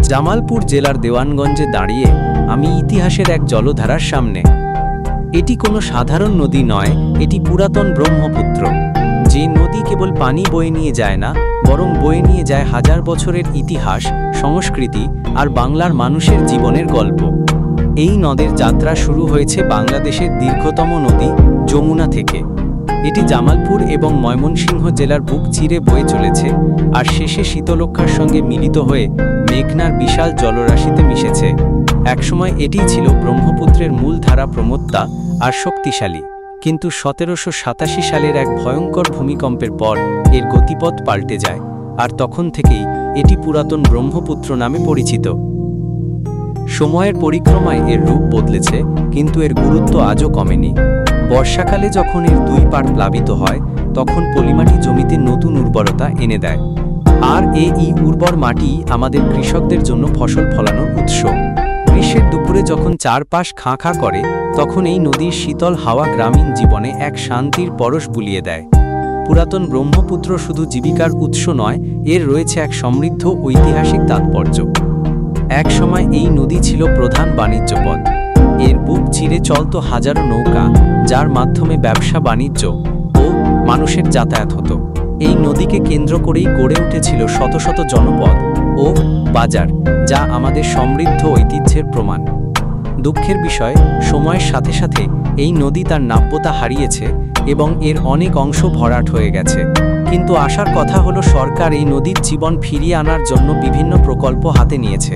জামালপুর জেলার দেওয়ানগঞ্জে দাঁড়িয়ে আমি ইতিহাসের এক জলধারার সামনে। এটি কোনো সাধারণ নদী নয়, এটি পুরাতন ব্রহ্মপুত্র। যে নদী কেবল পানি বয়ে নিয়ে যায় না, বরং বয়ে নিয়ে যায় হাজার বছরের ইতিহাস, সংস্কৃতি আর বাংলার মানুষের জীবনের গল্প। এই নদের যাত্রা শুরু হয়েছে বাংলাদেশের দীর্ঘতম নদী যমুনা থেকে। এটি জামালপুর এবং ময়মনসিংহ জেলার বুক চিরে বয়ে চলেছে, আর শেষে শীতলক্ষার সঙ্গে মিলিত হয়ে মেঘনার বিশাল জলরাশিতে মিশেছে। একসময় এটিই ছিল ব্রহ্মপুত্রের মূল ধারা, প্রমত্তা আর শক্তিশালী। কিন্তু 1787 সালের এক ভয়ঙ্কর ভূমিকম্পের পর এর গতিপথ পাল্টে যায়, আর তখন থেকেই এটি পুরাতন ব্রহ্মপুত্র নামে পরিচিত। সময়ের পরিক্রমায় এর রূপ বদলেছে, কিন্তু এর গুরুত্ব আজও কমেনি। বর্ষাকালে যখন এর দুই পাড় প্লাবিত হয়, তখন পলিমাটি জমিতে নতুন উর্বরতা এনে দেয়, আর এই উর্বর মাটি আমাদের কৃষকদের জন্য ফসল ফলানোর উৎস। গ্রীষ্মের দুপুরে যখন চারপাশ খাঁ খাঁ করে, তখন এই নদীর শীতল হাওয়া গ্রামীণ জীবনে এক শান্তির পরশ বুলিয়ে দেয়। পুরাতন ব্রহ্মপুত্র শুধু জীবিকার উৎস নয়, এর রয়েছে এক সমৃদ্ধ ঐতিহাসিক তাৎপর্য। এক সময় এই নদী ছিল প্রধান বাণিজ্য পথ। এর বুক চিরে চলত হাজারো নৌকা, যার মাধ্যমে ব্যবসা বাণিজ্য ও মানুষের যাতায়াত হতো। এই নদীকে কেন্দ্র করেই গড়ে উঠেছিল শত শত জনপদ ও বাজার, যা আমাদের সমৃদ্ধ ঐতিহ্যের প্রমাণ। দুঃখের বিষয়, সময়ের সাথে সাথে এই নদী তার নাব্যতা হারিয়েছে এবং এর অনেক অংশ ভরাট হয়ে গেছে। কিন্তু আশার কথা হলো, সরকার এই নদীর জীবন ফিরিয়ে আনার জন্য বিভিন্ন প্রকল্প হাতে নিয়েছে।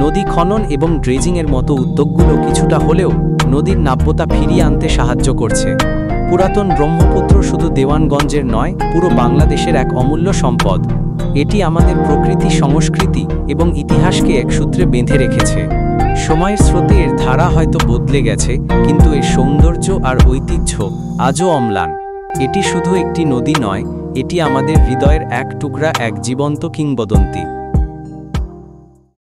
নদী খনন এবং ড্রেজিংয়ের মতো উদ্যোগগুলো কিছুটা হলেও নদীর নাব্যতা ফিরিয়ে আনতে সাহায্য করছে। পুরাতন ব্রহ্মপুত্র শুধু দেওয়ানগঞ্জের নয়, পুরো বাংলাদেশের এক অমূল্য সম্পদ। এটি আমাদের প্রকৃতি, সংস্কৃতি এবং ইতিহাসকে এক সূত্রে বেঁধে রেখেছে। সময়ের স্রোতে এর ধারা হয়তো বদলে গেছে, কিন্তু এর সৌন্দর্য আর ঐতিহ্য আজও অম্লান। এটি শুধু একটি নদী নয়, এটি আমাদের হৃদয়ের এক টুকরা, এক জীবন্ত কিংবদন্তি।